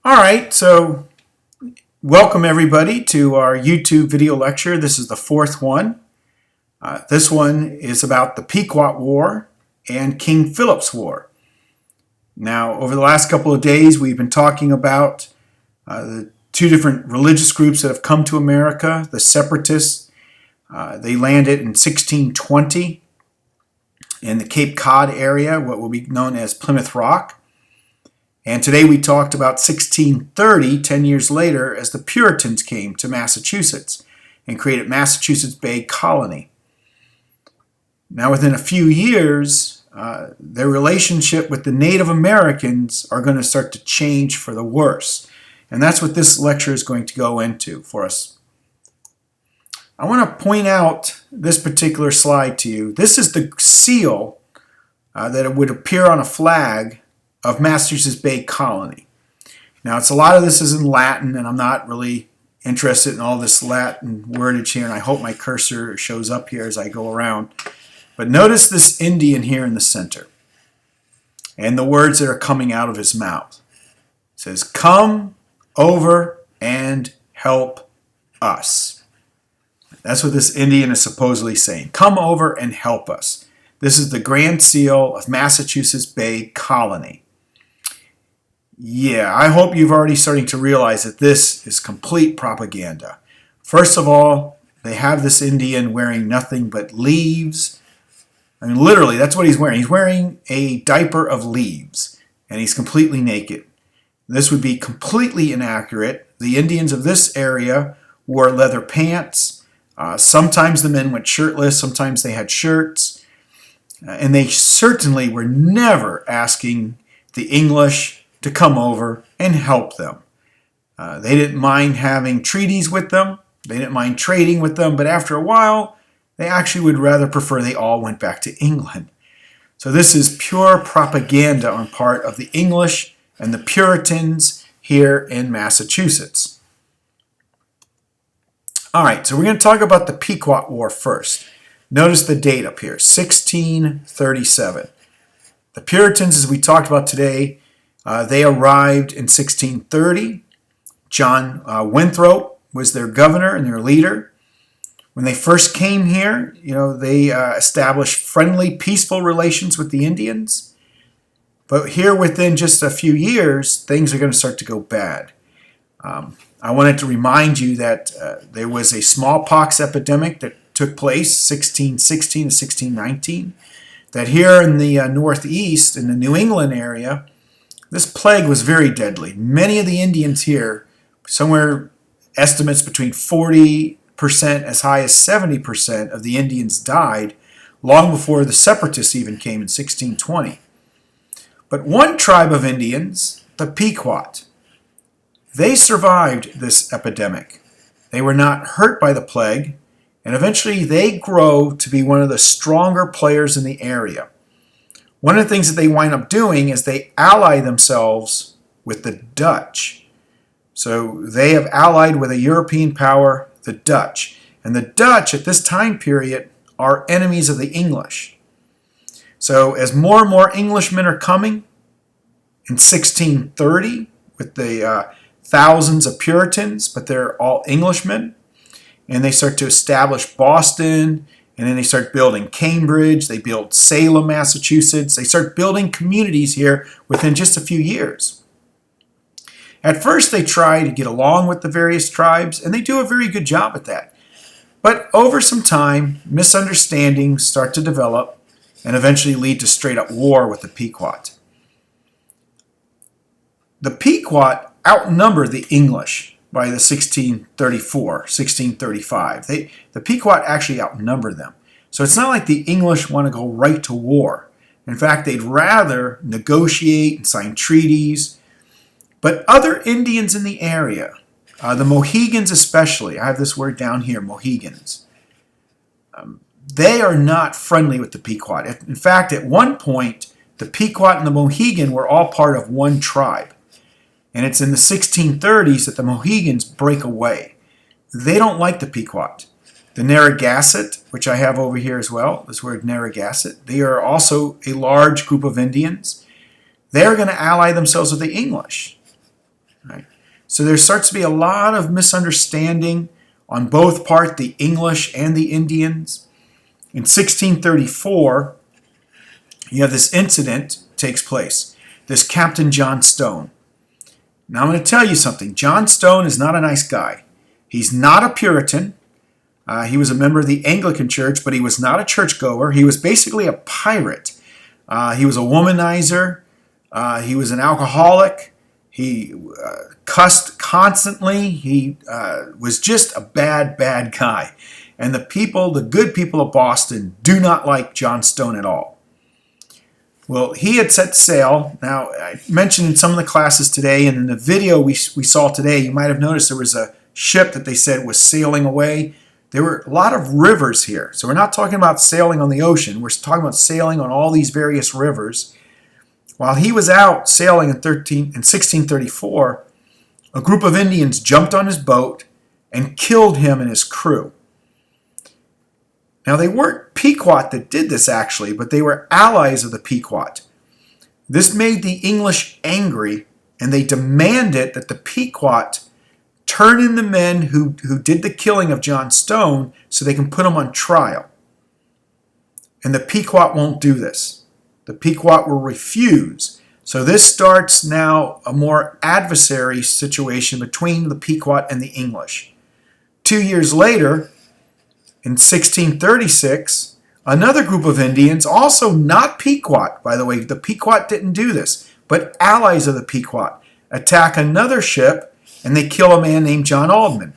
All right, so welcome everybody to our YouTube video lecture. This is the fourth one. This one is about the Pequot War and King Philip's War. Now, over the last couple of days, we've been talking about the two different religious groups that have come to America. The Separatists, they landed in 1620 in the Cape Cod area, what will be known as Plymouth Rock. And today we talked about 1630, 10 years later, as the Puritans came to Massachusetts and created Massachusetts Bay Colony. Now within a few years, their relationship with the Native Americans are going to start to change for the worse. And that's what this lecture is going to go into for us. I want to point out this particular slide to you. This is the seal that would appear on a flag of Massachusetts Bay Colony. Now, a lot of this is in Latin, and I'm not really interested in all this Latin wordage here, and I hope my cursor shows up here as I go around. But notice this Indian here in the center, and the words that are coming out of his mouth. It says, "Come over and help us." That's what this Indian is supposedly saying. Come over and help us. This is the Grand Seal of Massachusetts Bay Colony. Yeah, I hope you've already starting to realize that this is complete propaganda. First of all, they have this Indian wearing nothing but leaves. I mean, literally, that's what he's wearing. He's wearing a diaper of leaves, and he's completely naked. This would be completely inaccurate. The Indians of this area wore leather pants. Sometimes the men went shirtless. Sometimes they had shirts. And they certainly were never asking the English to come over and help them. They didn't mind having treaties with them. They didn't mind trading with them. But after a while, they actually would rather prefer they all went back to England. So this is pure propaganda on part of the English and the Puritans here in Massachusetts. All right, so we're going to talk about the Pequot War first. Notice the date up here, 1637. The Puritans, as we talked about today, they arrived in 1630. John Winthrop was their governor and their leader. When they first came here, they established friendly, peaceful relations with the Indians. But here, within just a few years, things are going to start to go bad. I wanted to remind you that there was a smallpox epidemic that took place 1616 to 1619. That here in the Northeast, in the New England area, this plague was very deadly. Many of the Indians here, somewhere estimates between 40% as high as 70% of the Indians died long before the Separatists even came in 1620. But one tribe of Indians, the Pequot, they survived this epidemic. They were not hurt by the plague, and eventually they grow to be one of the stronger players in the area. One of the things that they wind up doing is they ally themselves with the Dutch. So they have allied with a European power, the Dutch. And the Dutch at this time period are enemies of the English. So as more and more Englishmen are coming, in 1630, with the thousands of Puritans, but they're all Englishmen, and they start to establish Boston, and then they start building Cambridge, they build Salem, Massachusetts. They start building communities here within just a few years. At first, they try to get along with the various tribes, and they do a very good job at that. But over some time, misunderstandings start to develop and eventually lead to straight-up war with the Pequot. The Pequot outnumber the English by the 1634, 1635. The Pequot actually outnumber them. So it's not like the English want to go right to war. In fact, they'd rather negotiate and sign treaties. But other Indians in the area, the Mohegans especially, I have this word down here, Mohegans, they are not friendly with the Pequot. In fact, at one point, the Pequot and the Mohegan were all part of one tribe. And it's in the 1630s that the Mohegans break away. They don't like the Pequot. The Narragansett, which I have over here as well, this word Narragansett, they are also a large group of Indians. They're going to ally themselves with the English. Right? So there starts to be a lot of misunderstanding on both part, the English and the Indians. In 1634, you have this incident takes place. This Captain John Stone. Now I'm going to tell you something. John Stone is not a nice guy. He's not a Puritan. He was a member of the Anglican Church, but he was not a churchgoer. He was basically a pirate. He was a womanizer. He was an alcoholic. He cussed constantly. He was just a bad, bad guy. And the good people of Boston, do not like John Stone at all. Well, he had set sail. Now, I mentioned in some of the classes today, and in the video we saw today, you might have noticed there was a ship that they said was sailing away. There were a lot of rivers here. So we're not talking about sailing on the ocean. We're talking about sailing on all these various rivers. While he was out sailing in 1634, a group of Indians jumped on his boat and killed him and his crew. Now, they weren't Pequot that did this, actually, but they were allies of the Pequot. This made the English angry, and they demanded that the Pequot turn in the men who did the killing of John Stone so they can put them on trial. And the Pequot won't do this. The Pequot will refuse. So this starts now a more adversary situation between the Pequot and the English. 2 years later, in 1636, another group of Indians, also not Pequot, by the way, the Pequot didn't do this, but allies of the Pequot, attack another ship and they kill a man named John Aldman.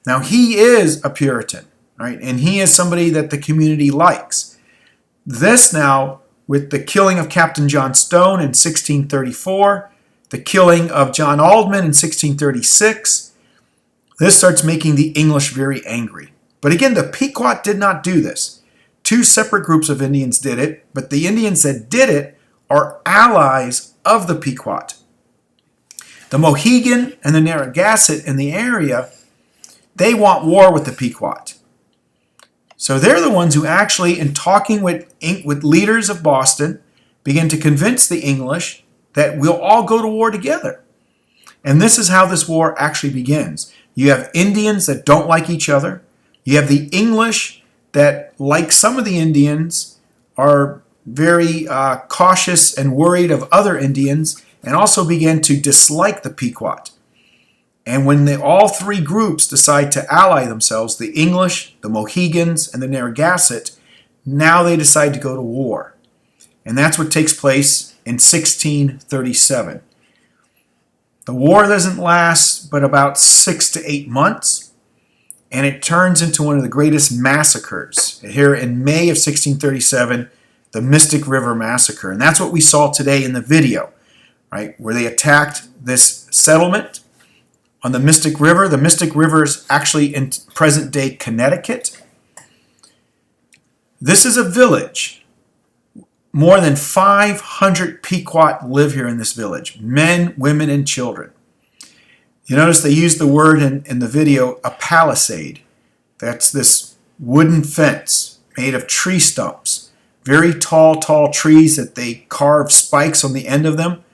Now, he is a Puritan, right? And he is somebody that the community likes. This now, with the killing of Captain John Stone in 1634, the killing of John Aldman in 1636, this starts making the English very angry. But again, the Pequot did not do this. 2 separate groups of Indians did it, but the Indians that did it are allies of the Pequot. The Mohegan and the Narragansett in the area, they want war with the Pequot. So they're the ones who actually, in talking with leaders of Boston, begin to convince the English that we'll all go to war together. And this is how this war actually begins. You have Indians that don't like each other. You have the English that, like some of the Indians, are very cautious and worried of other Indians, and also begin to dislike the Pequot. And when all 3 groups decide to ally themselves, the English, the Mohegans, and the Narragansett, now they decide to go to war. And that's what takes place in 1637. The war doesn't last but about 6 to 8 months, and it turns into one of the greatest massacres. Here in May of 1637, the Mystic River Massacre. And that's what we saw today in the video, right, where they attacked this settlement on the Mystic River. The Mystic River is actually in present-day Connecticut. This is a village. More than 500 Pequot live here in this village, men, women, and children. You notice they used the word in the video, a palisade. That's this wooden fence made of tree stumps. Very tall, tall trees that they carve spikes on the end of them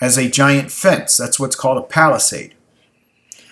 as a giant fence. That's what's called a palisade.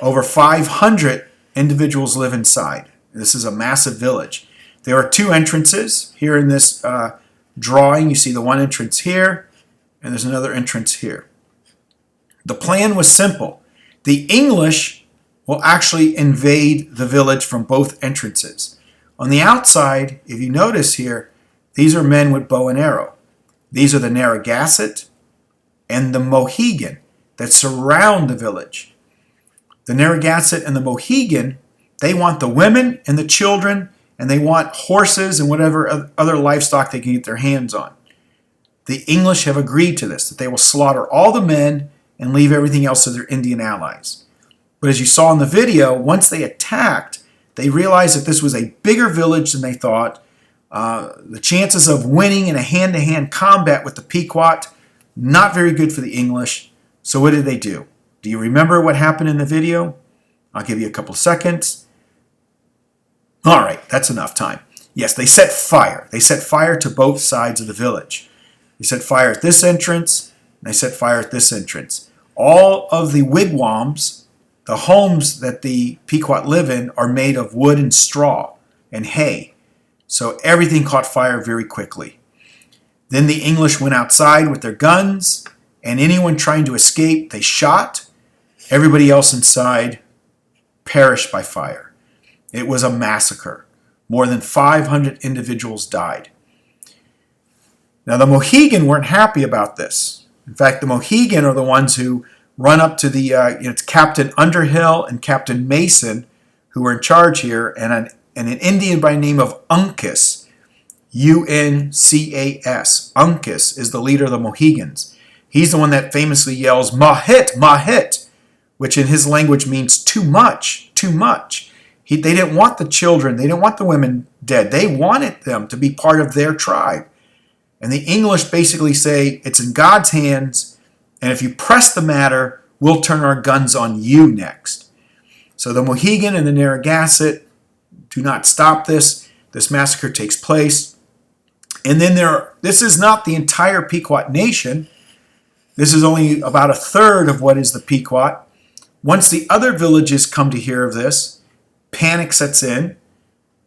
Over 500 individuals live inside. This is a massive village. There are 2 entrances here in this drawing. You see the one entrance here, and there's another entrance here. The plan was simple. The English will actually invade the village from both entrances. On the outside, if you notice here, these are men with bow and arrow. These are the Narragansett and the Mohegan that surround the village. The Narragansett and the Mohegan, they want the women and the children, and they want horses and whatever other livestock they can get their hands on. The English have agreed to this, that they will slaughter all the men and leave everything else to their Indian allies. But as you saw in the video, once they attacked, they realized that this was a bigger village than they thought. The chances of winning in a hand-to-hand combat with the Pequot, not very good for the English. So what did they do? Do you remember what happened in the video? I'll give you a couple seconds. All right, that's enough time. Yes, they set fire. They set fire to both sides of the village. They set fire at this entrance, and they set fire at this entrance. All of the wigwams The homes that the Pequot live in are made of wood and straw and hay, so everything caught fire very quickly. Then the English went outside with their guns, and anyone trying to escape, they shot. Everybody else inside perished by fire. It was a massacre. More than 500 individuals died. Now, the Mohegan weren't happy about this. In fact, the Mohegan are the ones who run up to the it's Captain Underhill and Captain Mason who were in charge here, and an Indian by the name of Uncas, U-N-C-A-S. Uncas is the leader of the Mohegans. He's the one that famously yells, "Mahit, Mahit," which in his language means too much, too much. They didn't want the children, they didn't want the women dead. They wanted them to be part of their tribe. And the English basically say, it's in God's hands, and if you press the matter, we'll turn our guns on you next. So the Mohegan and the Narragansett do not stop this. This massacre takes place. And then this is not the entire Pequot nation. This is only about a third of what is the Pequot. Once the other villages come to hear of this, panic sets in,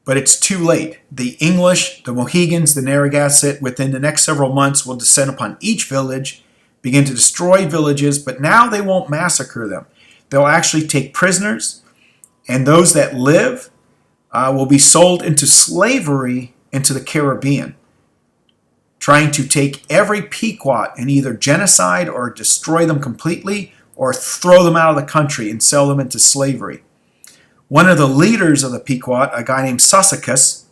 but it's too late. The English, the Mohegans, the Narragansett, within the next several months will descend upon each village, begin to destroy villages, but now they won't massacre them. They'll actually take prisoners, and those that live will be sold into slavery into the Caribbean, trying to take every Pequot and either genocide or destroy them completely or throw them out of the country and sell them into slavery. One of the leaders of the Pequot, a guy named Sassacus,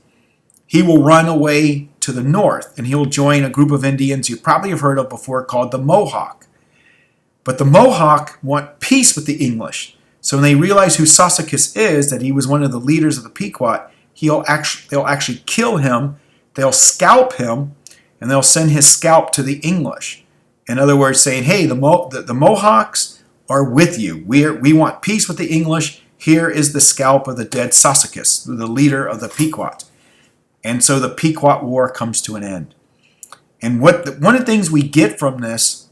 he will run away to the north, and he'll join a group of Indians you probably have heard of before called the Mohawk. But the Mohawk want peace with the English. So when they realize who Sassacus is, that he was one of the leaders of the Pequot, they'll actually kill him, they'll scalp him, and they'll send his scalp to the English. In other words, saying, hey, the Mohawks are with you. We want peace with the English. Here is the scalp of the dead Sassacus, the leader of the Pequot. And so the Pequot War comes to an end. And one of the things we get from this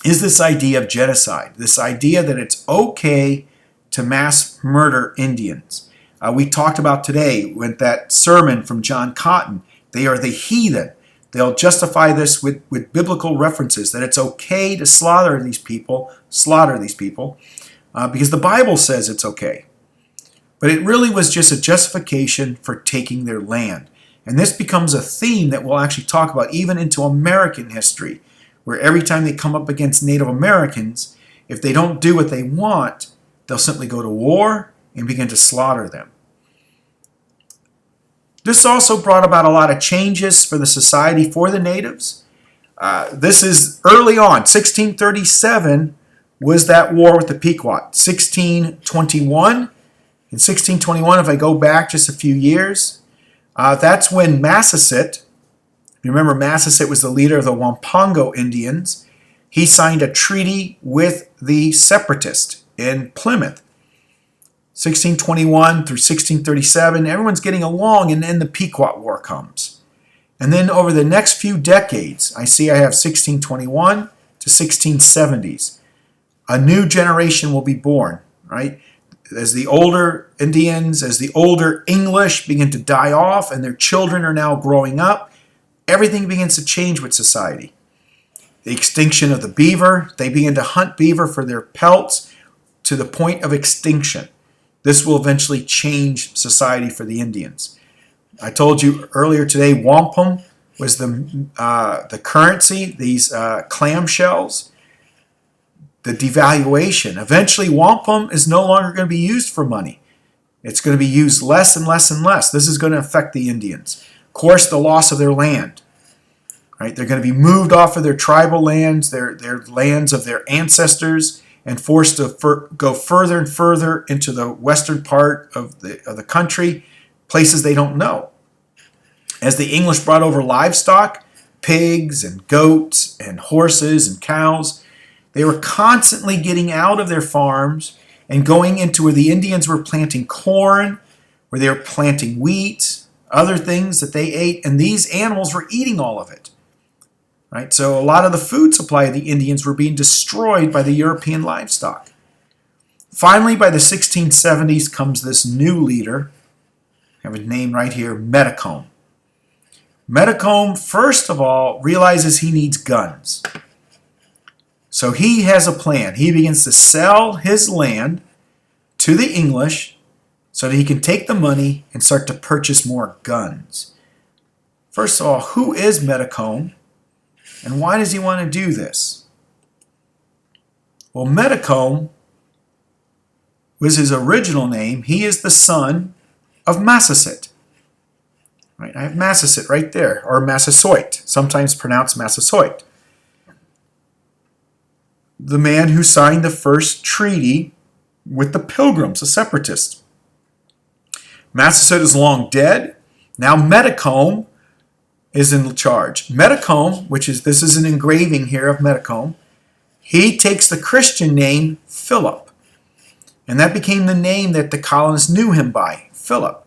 is this idea of genocide, this idea that it's okay to mass murder Indians. We talked about today with that sermon from John Cotton, they are the heathen. They'll justify this with biblical references, that it's okay to slaughter these people, because the Bible says it's okay. But it really was just a justification for taking their land. And this becomes a theme that we'll actually talk about even into American history, where every time they come up against Native Americans, if they don't do what they want, they'll simply go to war and begin to slaughter them. This also brought about a lot of changes for the society for the natives. This is early on, 1637 was that war with the Pequot. 1621, in 1621, if I go back just a few years, that's when Massacre, remember Massacre was the leader of the Wampongo Indians, he signed a treaty with the separatists in Plymouth. 1621 through 1637, everyone's getting along, and then the Pequot War comes. And then over the next few decades, I have 1621 to 1670s. A new generation will be born, right? As the older Indians, as the older English begin to die off and their children are now growing up, everything begins to change with society. The extinction of the beaver, they begin to hunt beaver for their pelts to the point of extinction. This will eventually change society for the Indians. I told you earlier today, wampum was the currency, these clamshells. The devaluation. Eventually, wampum is no longer going to be used for money. It's going to be used less and less and less. This is going to affect the Indians. Of course, the loss of their land. Right? They're going to be moved off of their tribal lands, their lands of their ancestors, and forced to go further and further into the western part of the country, places they don't know. As the English brought over livestock, pigs and goats and horses and cows, they were constantly getting out of their farms and going into where the Indians were planting corn, where they were planting wheat, other things that they ate, and these animals were eating all of it. Right? So a lot of the food supply of the Indians were being destroyed by the European livestock. Finally, by the 1670s comes this new leader. I have a name right here, Metacomb. Metacomb, first of all, realizes he needs guns. So he has a plan. He begins to sell his land to the English so that he can take the money and start to purchase more guns. First of all, who is Metacomb and why does he want to do this? Well, Metacomb was his original name. He is the son of Massacre. Right? I have Massacre right there, or Massasoit, sometimes pronounced Massasoit. The man who signed the first treaty with the Pilgrims, the separatists. Massasoit is long dead. Now Metacomb is in charge. Metacomb, this is an engraving here of Metacomb, he takes the Christian name Philip. And that became the name that the colonists knew him by, Philip.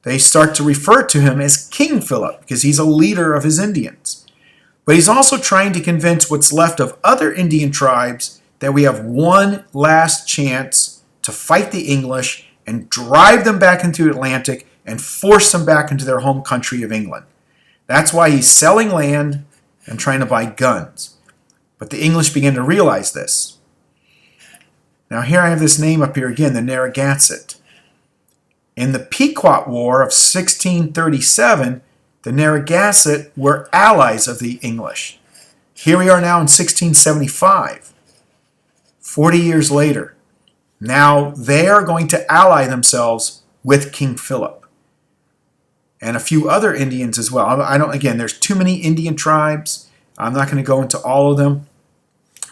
They start to refer to him as King Philip because he's a leader of his Indians. But he's also trying to convince what's left of other Indian tribes that we have one last chance to fight the English and drive them back into the Atlantic and force them back into their home country of England. That's why he's selling land and trying to buy guns. But the English begin to realize this. Now here I have this name up here again, the Narragansett. In the Pequot War of 1637, the Narragansett were allies of the English. Here we are now in 1675, 40 years later. Now they are going to ally themselves with King Philip and a few other Indians as well. Again, there's too many Indian tribes. I'm not going to go into all of them.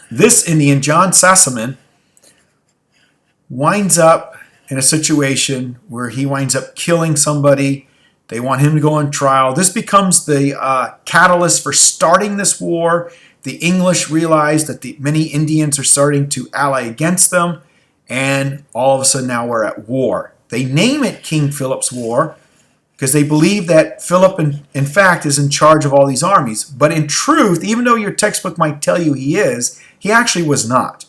This Indian, John Sassaman, winds up in a situation where he winds up killing somebody. They want him to go on trial. This becomes the catalyst for starting this war. The English realize that many Indians are starting to ally against them, and all of a sudden now we're at war. They name it King Philip's War because they believe that Philip, in fact, is in charge of all these armies. But in truth, even though your textbook might tell you he is, he actually was not.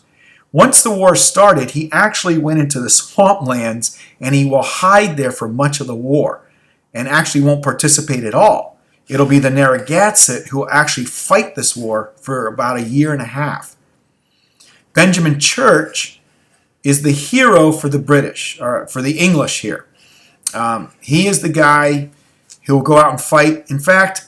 Once the war started, he actually went into the swamplands and he will hide there for much of the war and actually won't participate at all. It'll be the Narragansett who will actually fight this war for about a year and a half. Benjamin Church is the hero for the British, or for the English here. He is the guy who will go out and fight. In fact,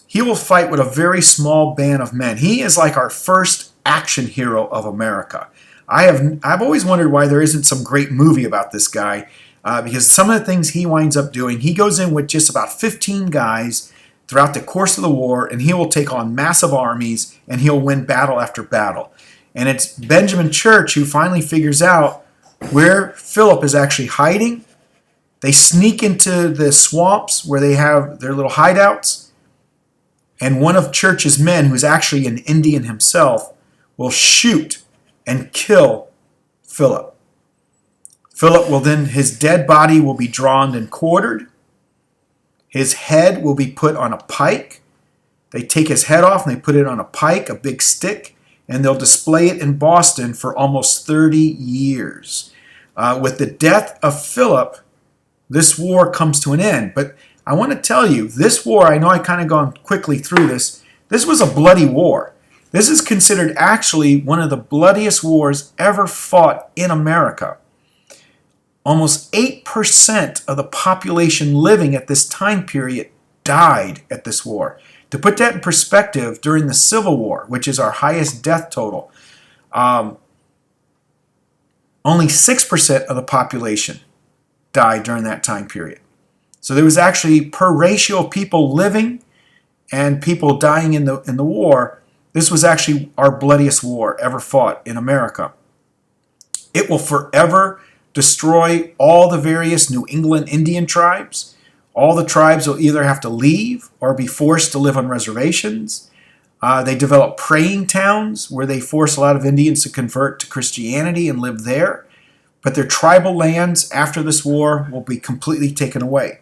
he will fight with a very small band of men. He is like our first action hero of America. I've always wondered why there isn't some great movie about this guy, because some of the things he winds up doing, he goes in with just about 15 guys throughout the course of the war, and he will take on massive armies, and he'll win battle after battle. And it's Benjamin Church who finally figures out where Philip is actually hiding. They sneak into the swamps where they have their little hideouts, and one of Church's men, who's actually an Indian himself, will shoot and kill Philip. Philip will then, his dead body will be drawn and quartered. His head will be put on a pike. They take his head off and they put it on a pike, a big stick, and they'll display it in Boston for almost 30 years. With the death of Philip, this war comes to an end. But I want to tell you, this war, I know I kind of gone quickly through this, this was a bloody war. This is considered actually one of the bloodiest wars ever fought in America. Almost 8% of the population living at this time period died at this war. To put that in perspective, during the Civil War, which is our highest death total, only 6% of the population died during that time period. So there was actually, per ratio of people living and people dying in the war, this was actually our bloodiest war ever fought in America. It will forever destroy all the various New England Indian tribes. All the tribes will either have to leave or be forced to live on reservations. They develop praying towns where they force a lot of Indians to convert to Christianity and live there. But their tribal lands after this war will be completely taken away.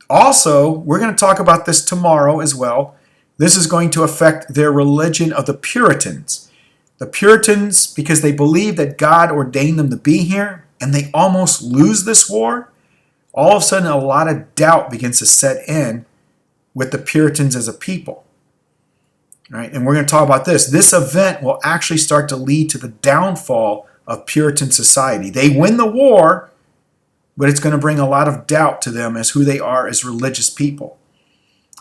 Also, we're going to talk about this tomorrow as well. This is going to affect their religion of the Puritans. The Puritans, because they believe that God ordained them to be here, and they almost lose this war, all of a sudden a lot of doubt begins to set in with the Puritans as a people. Right? And we're going to talk about this. This event will actually start to lead to the downfall of Puritan society. They win the war, but it's going to bring a lot of doubt to them as who they are as religious people.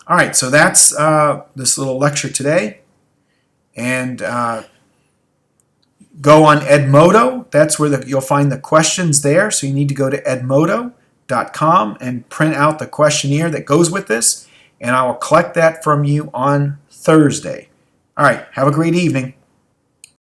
All right, so that's this little lecture today. And go on Edmodo. That's where you'll find the questions there. So you need to go to edmodo.com and print out the questionnaire that goes with this. And I will collect that from you on Thursday. All right, have a great evening.